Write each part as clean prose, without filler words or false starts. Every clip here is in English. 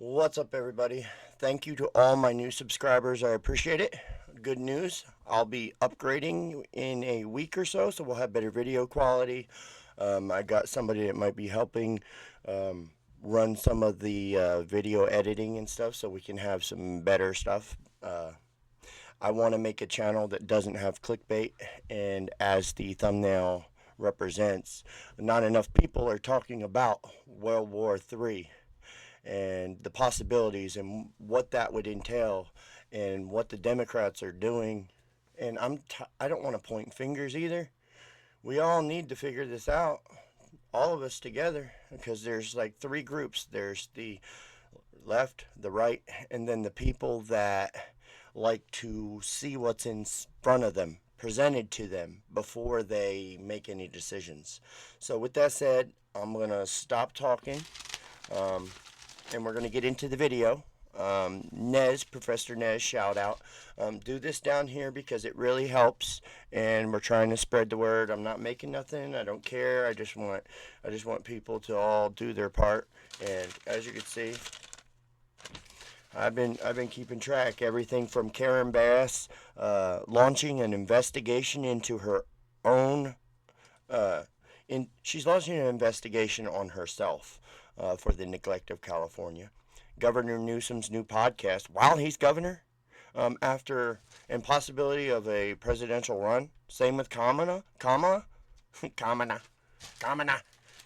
What's up, everybody? Thank you to all my new subscribers. I appreciate it. Good news, I'll be upgrading in a week or so we'll have better video quality. I got somebody that might be helping um, run some of the video editing and stuff so we can have some better stuff. I want to make a channel that doesn't have clickbait, and as the thumbnail represents, not enough people are talking about World War III and the possibilities and what that would entail and what the Democrats are doing. And I don't want to point fingers either. We all need to figure this out, all of us together, because there's like three groups. There's the left, the right, and then the people that like to see what's in front of them presented to them before they make any decisions. So with that said, I'm going to stop talking. Um, and we're going to get into the video. Professor Nez, shout out. Do this down here because it really helps, and we're trying to spread the word. I'm not making nothing. I don't care. I just want people to all do their part. And as you can see, I've been keeping track. Everything from Karen Bass launching an investigation into her own. She's launching an investigation on herself for the neglect of California. Governor Newsom's new podcast while he's governor, after and possibility of a presidential run. Same with Kamala, Kamala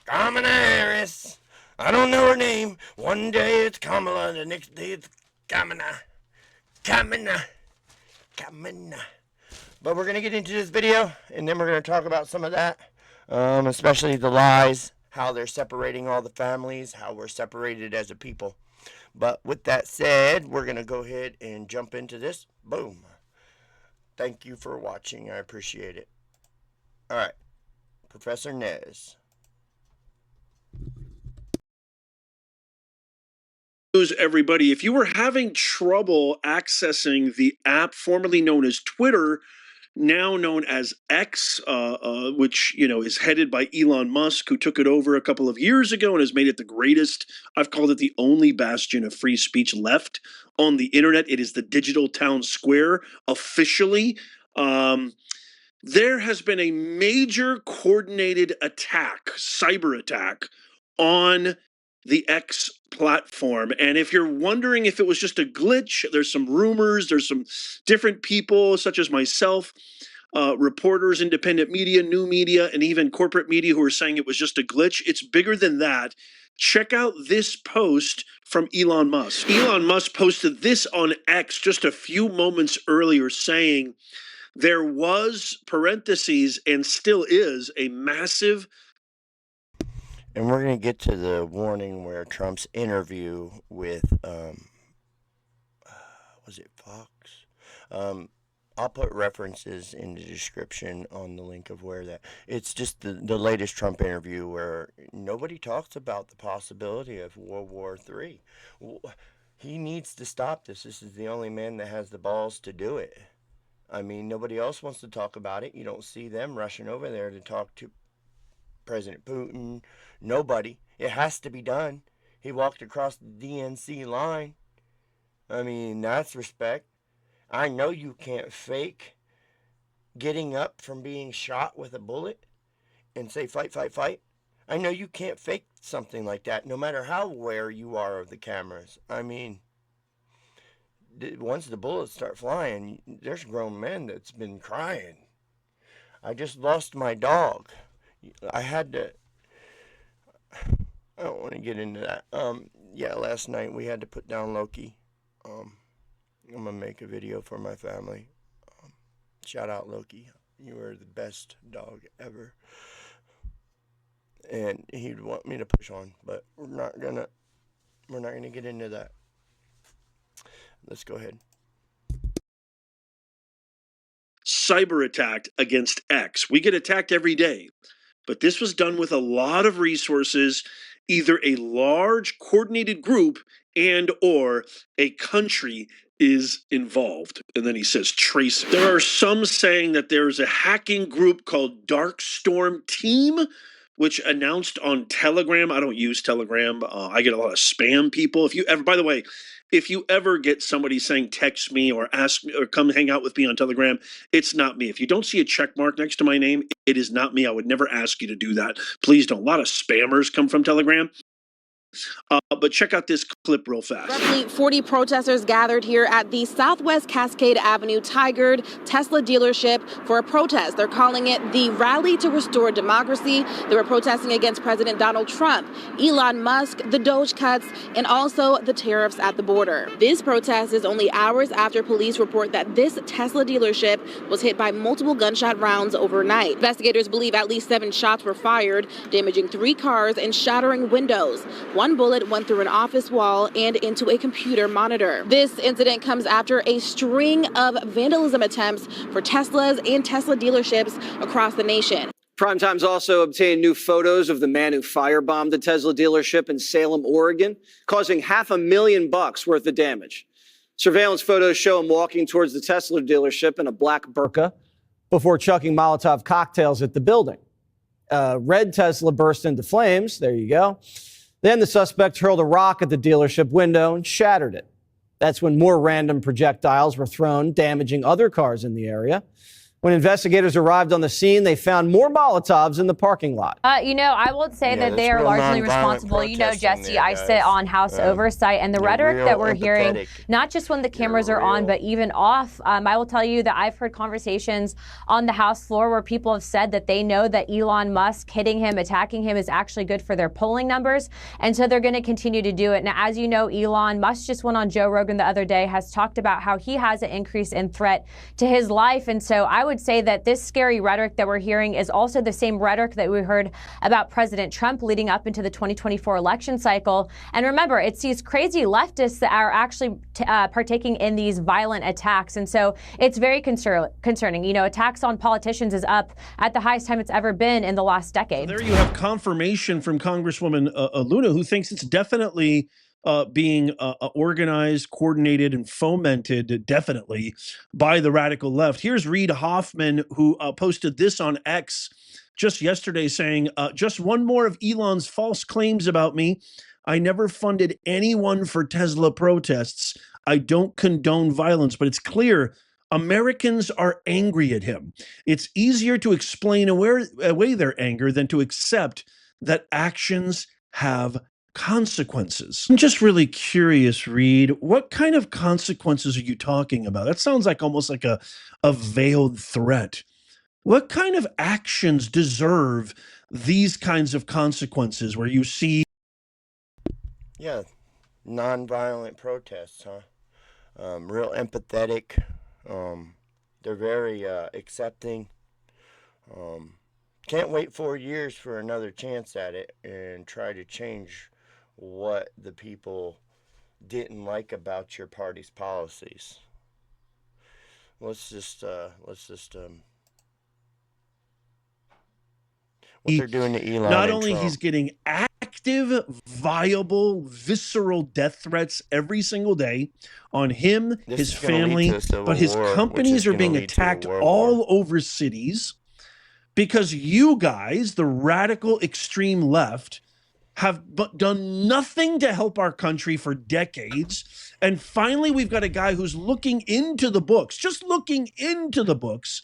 Harris. I don't know her name. One day it's Kamala, the next day it's Kamala. But we're gonna get into this video, and then we're gonna talk about some of that, especially the lies, how they're separating all the families, how we're separated as a people. But with that said, we're going to go ahead and jump into this. Boom. Thank you for watching. I appreciate it. All right. Professor Nez. Everybody, if you were having trouble accessing the app formerly known as Twitter, now known as X, which is headed by Elon Musk, who took it over a couple of years ago and has made it the greatest. I've called it the only bastion of free speech left on the internet. It is the digital town square officially. There has been a major coordinated attack, cyber attack, on the X platform. And if you're wondering if it was just a glitch, there's some rumors, there's some different people, such as myself, reporters, independent media, new media, and even corporate media who are saying it was just a glitch. It's bigger than that. Check out this post from Elon Musk. Elon Musk posted this on X just a few moments earlier saying there was, parentheses, and still is, a massive. And we're going to get to the warning where Trump's interview with, was it Fox? I'll put references in the description on the link of where that. It's just the latest Trump interview where nobody talks about the possibility of World War III. He needs to stop this. This is the only man that has the balls to do it. I mean, nobody else wants to talk about it. You don't see them rushing over there to talk to President Putin. Nobody. It has to be done. He walked across the DNC line. I mean, that's respect. I know you can't fake getting up from being shot with a bullet and say fight, fight, fight. I know you can't fake something like that, no matter how aware you are of the cameras. I mean, once the bullets start flying, there's grown men that's been crying. I just lost my dog. I had to. I don't want to get into that. Yeah, last night we had to put down Loki. I'm gonna make a video for my family. Shout out Loki. You are the best dog ever. And he'd want me to push on, but we're not gonna get into that. Let's go ahead. Cyber attack against X. We get attacked every day, but this was done with a lot of resources, either a large coordinated group and or a country is involved. And then he says trace. There are some saying that there's a hacking group called Dark Storm Team, which announced on Telegram. I don't use Telegram. I get a lot of spam people. If you ever, by the way, if you ever get somebody saying text me or ask me or come hang out with me on Telegram, it's not me. If you don't see a check mark next to my name, it is not me. I would never ask you to do that. Please don't. A lot of spammers come from Telegram. But check out this clip real fast. Roughly 40 protesters gathered here at the Southwest Cascade Avenue Tigard Tesla dealership for a protest. They're calling it the Rally to Restore Democracy. They were protesting against President Donald Trump, Elon Musk, the Doge cuts, and also the tariffs at the border. This protest is only hours after police report that this Tesla dealership was hit by multiple gunshot rounds overnight. Investigators believe at least 7 shots were fired, damaging 3 cars and shattering windows. One bullet went through an office wall and into a computer monitor. This incident comes after a string of vandalism attempts for Teslas and Tesla dealerships across the nation. Primetime's also obtained new photos of the man who firebombed the Tesla dealership in Salem, Oregon, causing $500,000 worth of damage. Surveillance photos show him walking towards the Tesla dealership in a black burqa before chucking Molotov cocktails at the building. Red Tesla burst into flames. There you go. Then the suspect hurled a rock at the dealership window and shattered it. That's when more random projectiles were thrown, damaging other cars in the area. When investigators arrived on the scene, they found more Molotovs in the parking lot. I won't say that they are largely responsible. Jesse, I sit on House Oversight, and the rhetoric that we're hearing, not just when the cameras are on, but even off, I will tell you that I've heard conversations on the House floor where people have said that they know that Elon Musk hitting him, attacking him is actually good for their polling numbers, and so they're going to continue to do it. Now, as you know, Elon Musk just went on Joe Rogan the other day, has talked about how he has an increase in threat to his life, and so I would say that this scary rhetoric that we're hearing is also the same rhetoric that we heard about President Trump leading up into the 2024 election cycle. And remember, it's these crazy leftists that are actually partaking in these violent attacks. And so it's very concerning. Attacks on politicians is up at the highest time it's ever been in the last decade. So there you have confirmation from Congresswoman Luna, who thinks it's definitely being organized, coordinated, and fomented, definitely, by the radical left. Here's Reid Hoffman, who posted this on X just yesterday, saying, just one more of Elon's false claims about me. I never funded anyone for Tesla protests. I don't condone violence, but it's clear Americans are angry at him. It's easier to explain away their anger than to accept that actions have consequences. I'm just really curious, Reid, what kind of consequences are you talking about? That sounds like almost like a veiled threat. What kind of actions deserve these kinds of consequences where you see? Yeah, nonviolent protests, huh? Real empathetic. They're very accepting. Can't wait 4 years for another chance at it and try to change what the people didn't like about your party's policies. Let's just what they're doing to Elon. Not only he's getting active, viable, visceral death threats every single day on him, his family, but his companies are being attacked all over cities because you guys, the radical extreme left, have done nothing to help our country for decades. And finally, we've got a guy who's looking into the books, just looking into the books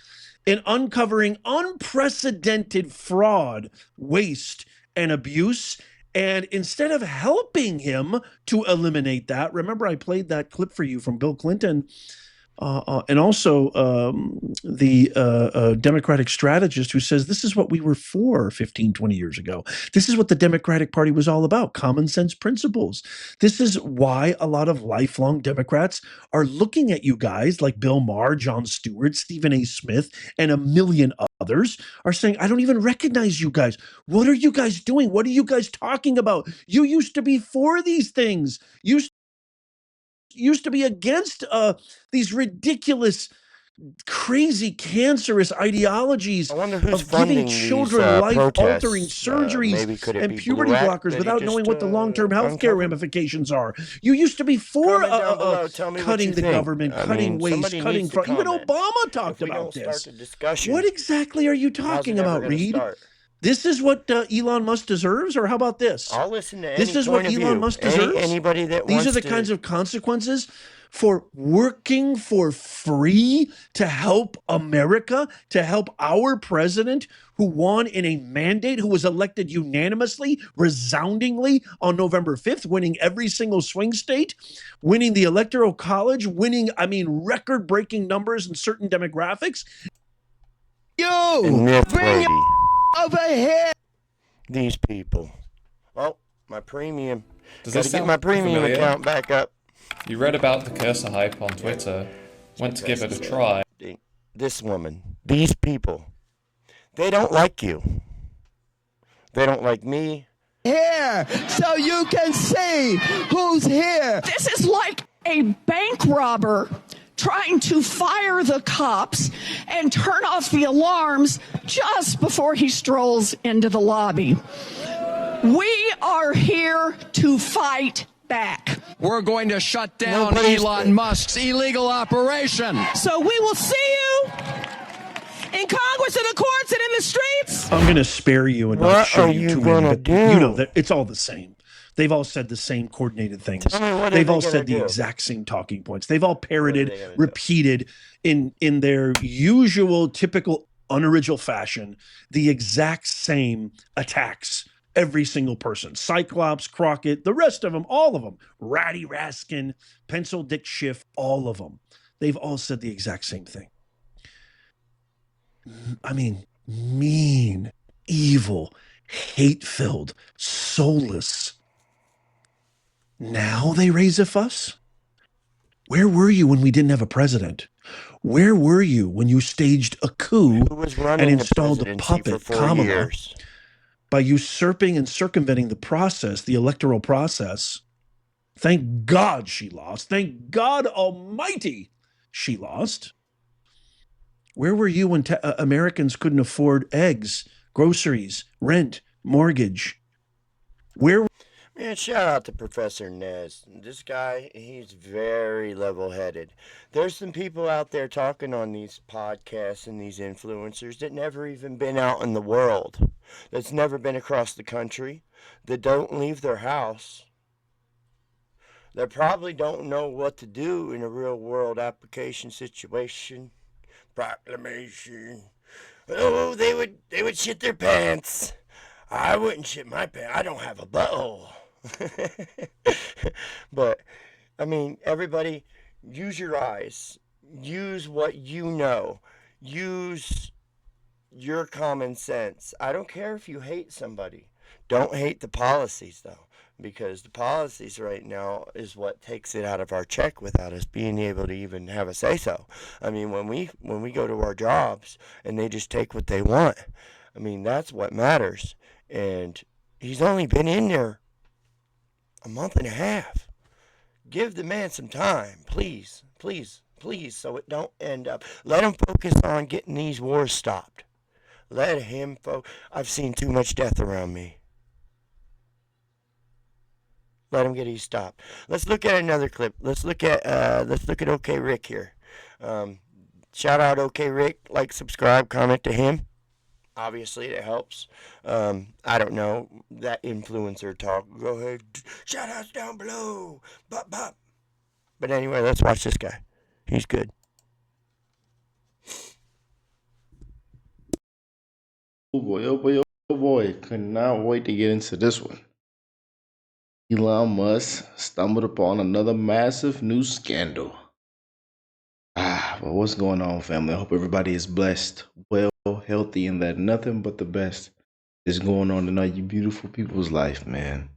and uncovering unprecedented fraud, waste, and abuse. And instead of helping him to eliminate that, remember I played that clip for you from Bill Clinton, and also the Democratic strategist who says this is what we were for 15, 20 years ago. This is what the Democratic Party was all about, common sense principles. This is why a lot of lifelong Democrats are looking at you guys like Bill Maher, Jon Stewart, Stephen A. Smith, and a million others are saying, I don't even recognize you guys. What are you guys doing? What are you guys talking about? You used to be for these things. Used to be against these ridiculous, crazy, cancerous ideologies of giving children life-altering surgeries and puberty blockers without knowing what the long-term health care ramifications are. You used to be for cutting the government, cutting waste, cutting fraud. Even Obama talked about this. What exactly are you talking about, Reid? This is what Elon Musk deserves, or how about this? I'll listen to any This is what Elon Musk deserves. Anybody that These wants are the kinds of consequences for working for free to help America, to help our president who won in a mandate, who was elected unanimously, resoundingly on November 5th, winning every single swing state, winning the Electoral College, winning, record-breaking numbers in certain demographics. bring it over here. These people. Oh, my premium. Does Gotta this get my premium familiar? account back up. You read about the cursor hype on Twitter. Went to give it a try. This woman, these people, they don't like you. They don't like me. Here, so you can see who's here. This is like a bank robber trying to fire the cops and turn off the alarms just before he strolls into the lobby. We are here to fight back. We're going to shut down Elon Musk's illegal operation. So we will see you in Congress, in the courts, and in the streets. I'm going to spare you and not What show are you you too gonna many. do? You know that it's all the same. They've all said the same coordinated things. Tell me, what are They've they all gonna said the do? exact same talking points. They've all parroted, they gonna do? repeated in their usual, typical, unoriginal fashion, the exact same attacks. Every single person, Cyclops, Crockett, the rest of them, all of them, Ratty Raskin, Pencil Dick Schiff, all of them. They've all said the exact same thing. Mean, evil, hate-filled, soulless. Now they raise a fuss? Where were you when we didn't have a president? Where were you when you staged a coup Who was running and the installed a presidency puppet, for 4 Kamala, years? by usurping and circumventing the process, the electoral process? Thank God she lost. Thank God Almighty she lost. Where were you when Americans couldn't afford eggs, groceries, rent, mortgage? Man, shout out to Professor Nez. This guy, he's very level-headed. There's some people out there talking on these podcasts and these influencers that never even been out in the world, that's never been across the country, that don't leave their house, that probably don't know what to do in a real-world application situation. Proclamation. Oh, they would shit their pants. I wouldn't shit my pants. I don't have a butthole. But, everybody, use your eyes. Use what you know. Use your common sense. I don't care if you hate somebody. Don't hate the policies, though, because the policies right now is what takes it out of our check without us being able to even have a say-so. When we go to our jobs and they just take what they want, that's what matters. And he's only been in there a month and a half. Give the man some time, please, please, please, so it don't end up. Let him focus on getting these wars stopped. Let him I've seen too much death around me. Let him get these stopped. Let's look at another clip. Let's look at OK Rick here. Shout out OK Rick. Like, subscribe, comment to him. Obviously, it helps. I don't know, that influencer talk. Go ahead. Shout outs down below. Bop, bop. But anyway, let's watch this guy. He's good. Oh boy, oh boy. Could not wait to get into this one. Elon Musk stumbled upon another massive new scandal. But what's going on, family? I hope everybody is blessed, well, healthy, and that nothing but the best is going on in all you beautiful people's life, man.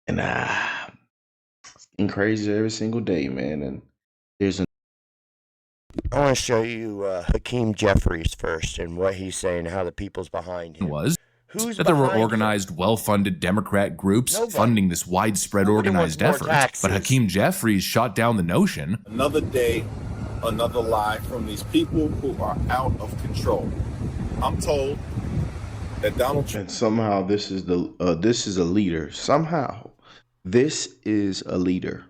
And it's getting crazy every single day, man. And there's I want to show you Hakeem Jeffries first and what he's saying, how the people's behind him. Who's that there were behind organized, well-funded Democrat groups Nobody. funding this widespread Nobody organized wants effort, more taxes. but Hakeem Jeffries shot down the notion. Another day, another lie from these people who are out of control. I'm told that Donald Trump. And somehow this is a leader. Somehow this is a leader.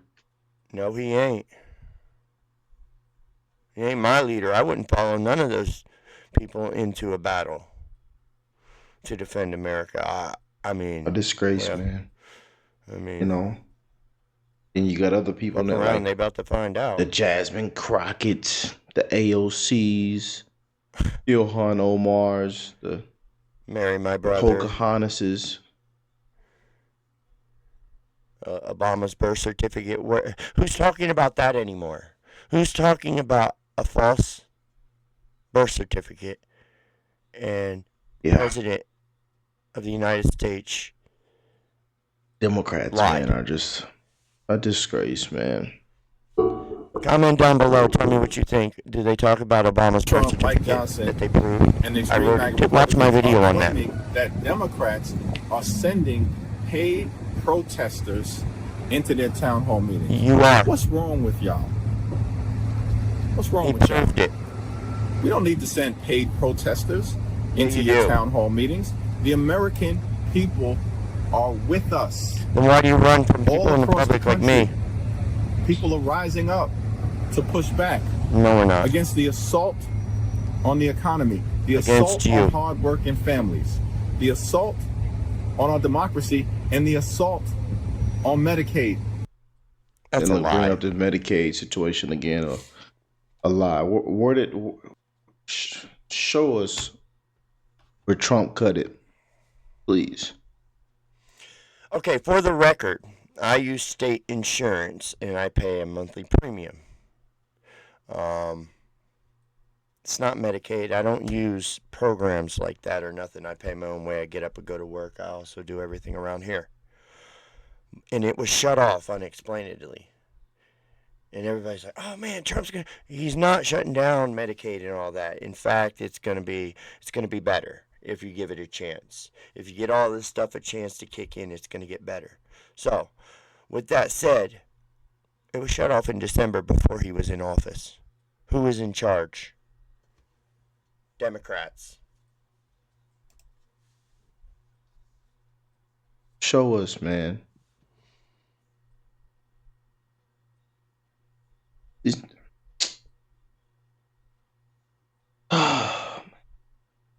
No, he ain't. He ain't my leader. I wouldn't follow none of those people into a battle. to defend America. I mean, a disgrace, man. I mean, you know. And you got other people look that around, like they about to find out. the Jasmine Crockett's, the AOC's, Ilhan Omar's, the Mary, my brother, Pocahontas's, Obama's birth certificate. Who's talking about that anymore? Who's talking about a false birth certificate and President of the United States? Democrats, lied. man, are just a disgrace, man. Comment down below. Tell me what you think. Do they talk about Obama's birth certificate that they proved? And Watch my video on that. That Democrats are sending paid protesters into their town hall meetings. You are. What's wrong with y'all? What's wrong He with y'all? proved it. We don't need to send paid protesters into you your do. town hall meetings. The American people are with us. Then why do you run from people in the public like me? People are rising up to push back. No, we're not. Against the assault on the economy, the Against assault you. on hardworking families, the assault on our democracy, and the assault on Medicaid. That's and a look, bring lie. up this Medicaid situation again. A lie. Where did show us where Trump cut it, please? Okay, for the record, I use state insurance and I pay a monthly premium. It's not Medicaid. I don't use programs like that or nothing. I pay my own way. I get up and go to work. I also do everything around here. And it was shut off unexplainedly. And everybody's like, "Oh man, Trump's gonna." He's not shutting down Medicaid and all that. In fact, it's gonna be better if you give it a chance. If you get all this stuff a chance to kick in, it's gonna get better. So, with that said, it was shut off in December before he was in office. Who was in charge? Democrats. Show us, man.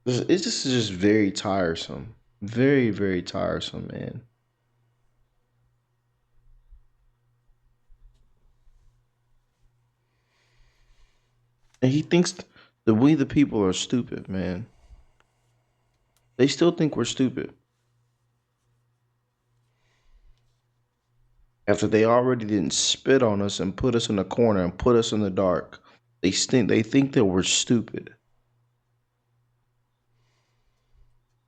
It's just very tiresome. Very, very tiresome, man. And he thinks that we, the people, are stupid, man. They still think we're stupid. After they already didn't spit on us and put us in a corner and put us in the dark, they think that we're stupid.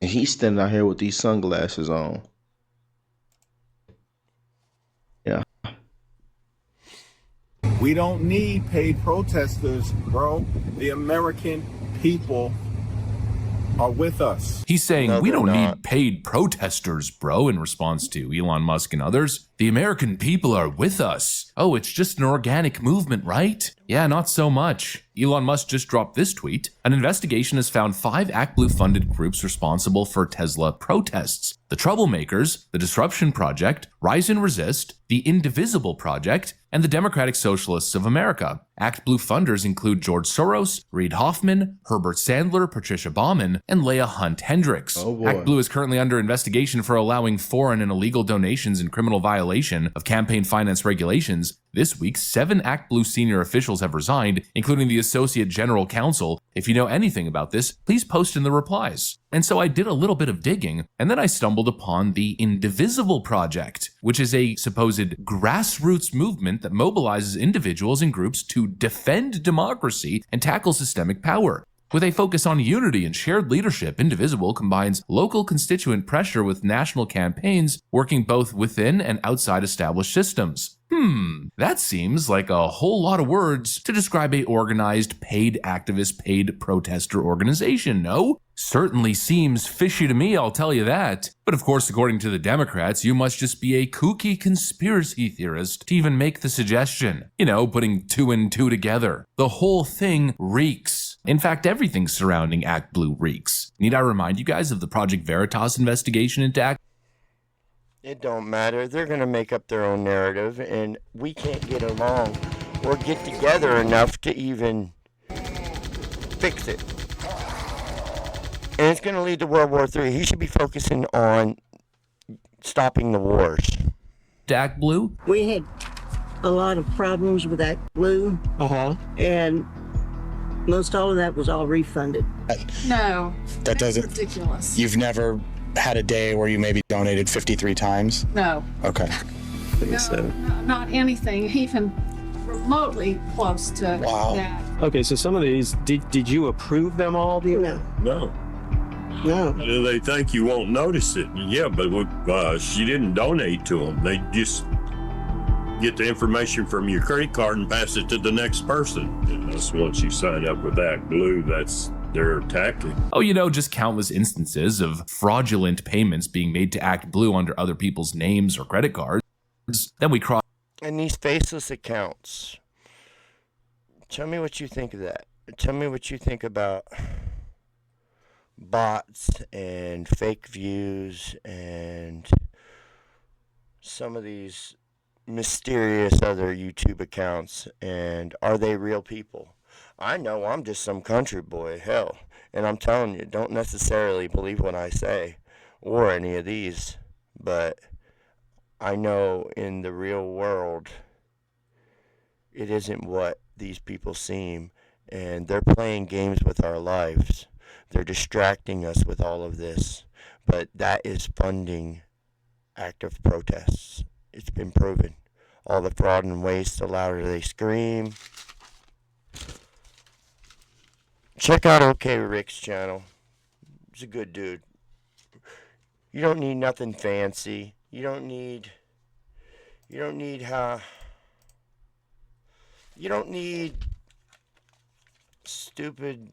And he's standing out here with these sunglasses on. Yeah. We don't need paid protesters, bro. The American people are with us. He's saying No, we they're don't not. need paid protesters, bro, in response to Elon Musk and others. The American people are with us. Oh, it's just an organic movement, right? Yeah, not so much. Elon Musk just dropped this tweet. An investigation has found 5 ActBlue-funded groups responsible for Tesla protests. The Troublemakers, the Disruption Project, Rise and Resist, the Indivisible Project, and the Democratic Socialists of America. ActBlue funders include George Soros, Reid Hoffman, Herbert Sandler, Patricia Baumann, and Leah Hunt Hendricks. Oh boy. ActBlue is currently under investigation for allowing foreign and illegal donations and criminal violation of campaign finance regulations. This week, 7 ActBlue senior officials have resigned, including the Associate General Counsel. If you know anything about this, please post in the replies. And so I did a little bit of digging, and then I stumbled upon the Indivisible Project, which is a supposed grassroots movement that mobilizes individuals and groups to defend democracy and tackle systemic power. With a focus on unity and shared leadership, Indivisible combines local constituent pressure with national campaigns, working both within and outside established systems. That seems like a whole lot of words to describe a organized, paid activist, paid protester organization, no? Certainly seems fishy to me, I'll tell you that. But of course, according to the Democrats, you must just be a kooky conspiracy theorist to even make the suggestion. You know, putting 2 and 2 together. The whole thing reeks. In fact, everything surrounding ActBlue reeks. Need I remind you guys of the Project Veritas investigation into ActBlue? It don't matter. They're going to make up their own narrative, and we can't get along or get together enough to even fix it. And it's going to lead to World War III. He should be focusing on stopping the wars. Act Blue? We had a lot of problems with Act Blue. And most all of that was all refunded. No, That doesn't. ridiculous. You've never had a day where you maybe donated 53 times? No, Okay. not anything even remotely close to Wow. that. Okay, so some of these, did you approve them all? No, No. no. They think you won't notice it. Yeah, but she didn't donate to them. They just get the information from your credit card and pass it to the next person. And that's once you sign up with Act Blue, that's their tactic. Oh, just countless instances of fraudulent payments being made to Act Blue under other people's names or credit cards. Then we cross. And these faceless accounts. Tell me what you think of that. Tell me what you think about bots and fake views and some of these mysterious other YouTube accounts, and are they real people? I know I'm just some country boy, hell, and I'm telling you, don't necessarily believe what I say or any of these, but I know in the real world it isn't what these people seem, and they're playing games with our lives. They're distracting us with all of this, but that is funding active protests. It's been proven. All the fraud and waste, the louder they scream. Check out OK Rick's channel. He's a good dude. You don't need nothing fancy. You don't need stupid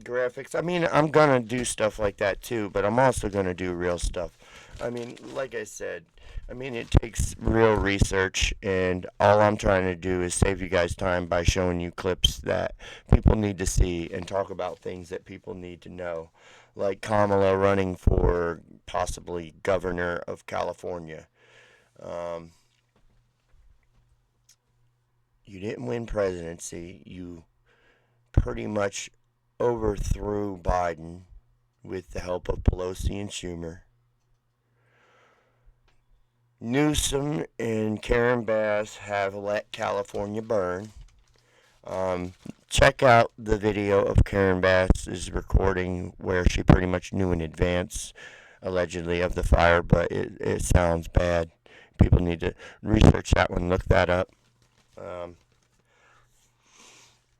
graphics. I mean, I'm gonna do stuff like that too, but I'm also gonna do real stuff. I mean, like I said, it takes real research, and all I'm trying to do is save you guys time by showing you clips that people need to see and talk about things that people need to know, like Kamala running for possibly governor of California. You didn't win presidency. You pretty much overthrew Biden with the help of Pelosi and Schumer. Newsom and Karen Bass have let California burn. Check out the video of Karen Bass's recording where she pretty much knew in advance, allegedly, of the fire, but it sounds bad. People need to research that one, look that up.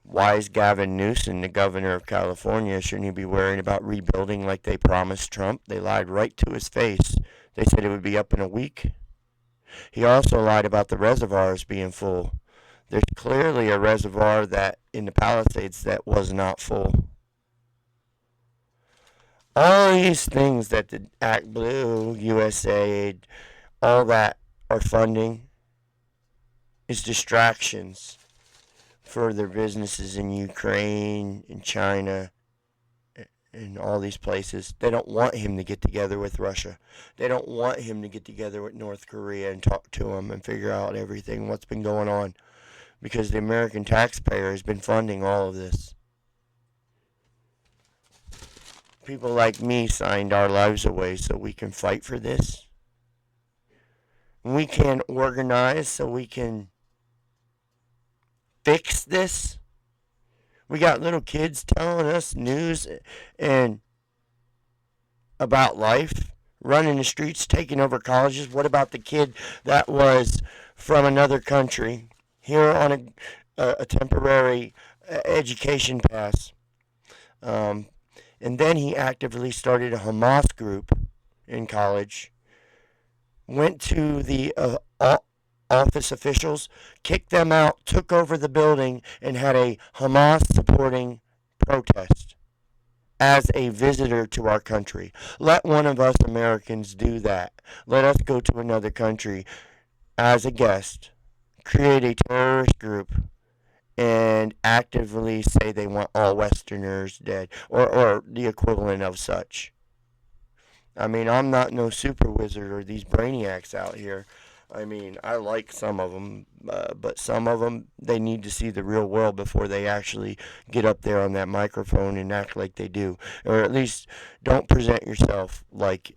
Why is Gavin Newsom the governor of California? Shouldn't he be worrying about rebuilding like they promised Trump? They lied right to his face. They said it would be up in a week. He also lied about the reservoirs being full. There's clearly a reservoir that in the Palisades that was not full. All these things that the Act Blue, USAID, all that are funding is distractions for their businesses in Ukraine, in China, in all these places. They don't want him to get together with Russia. They don't want him to get together with North Korea and talk to him and figure out everything, what's been going on. Because the American taxpayer has been funding all of this. People like me signed our lives away so we can fight for this. We can organize so we can fix this. We got little kids telling us news and about life, running the streets, taking over colleges. What about the kid that was from another country here on a temporary education pass? And then he actively started a Hamas group in college, went to the office officials, kicked them out, took over the building, and had a Hamas-supporting protest as a visitor to our country. Let one of us Americans do that. Let us go to another country as a guest, create a terrorist group, and actively say they want all Westerners dead, or the equivalent of such. I mean, I'm not no super wizard or these brainiacs out here. I mean, I like some of them, but some of them, they need to see the real world before they actually get up there on that microphone and act like they do. Or at least don't present yourself like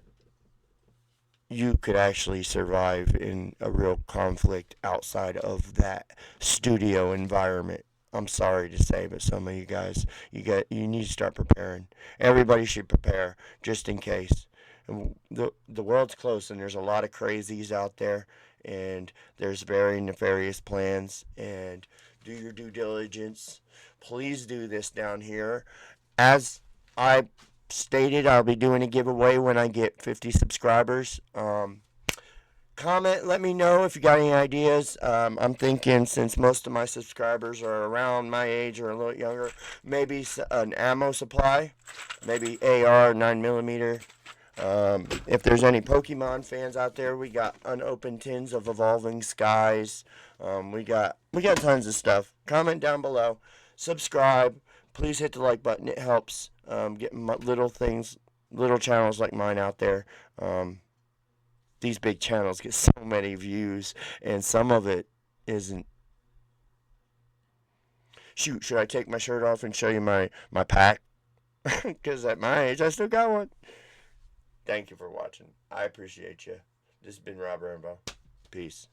you could actually survive in a real conflict outside of that studio environment. I'm sorry to say, but some of you guys, you need to start preparing. Everybody should prepare just in case. The world's close, and there's a lot of crazies out there, and there's very nefarious plans. And do your due diligence. Please do this down here. As I stated, I'll be doing a giveaway when I get 50 subscribers. Comment, let me know if you got any ideas. I'm thinking, since most of my subscribers are around my age or a little younger, maybe an ammo supply, maybe AR 9mm. If there's any Pokemon fans out there, we got unopened tins of Evolving Skies. We got tons of stuff. Comment down below. Subscribe. Please hit the like button. It helps get little things, little channels like mine out there. These big channels get so many views, and some of it isn't. Shoot, should I take my shirt off and show you my pack? Because at my age, I still got one. Thank you for watching. I appreciate you. This has been Rob Rambo. Peace.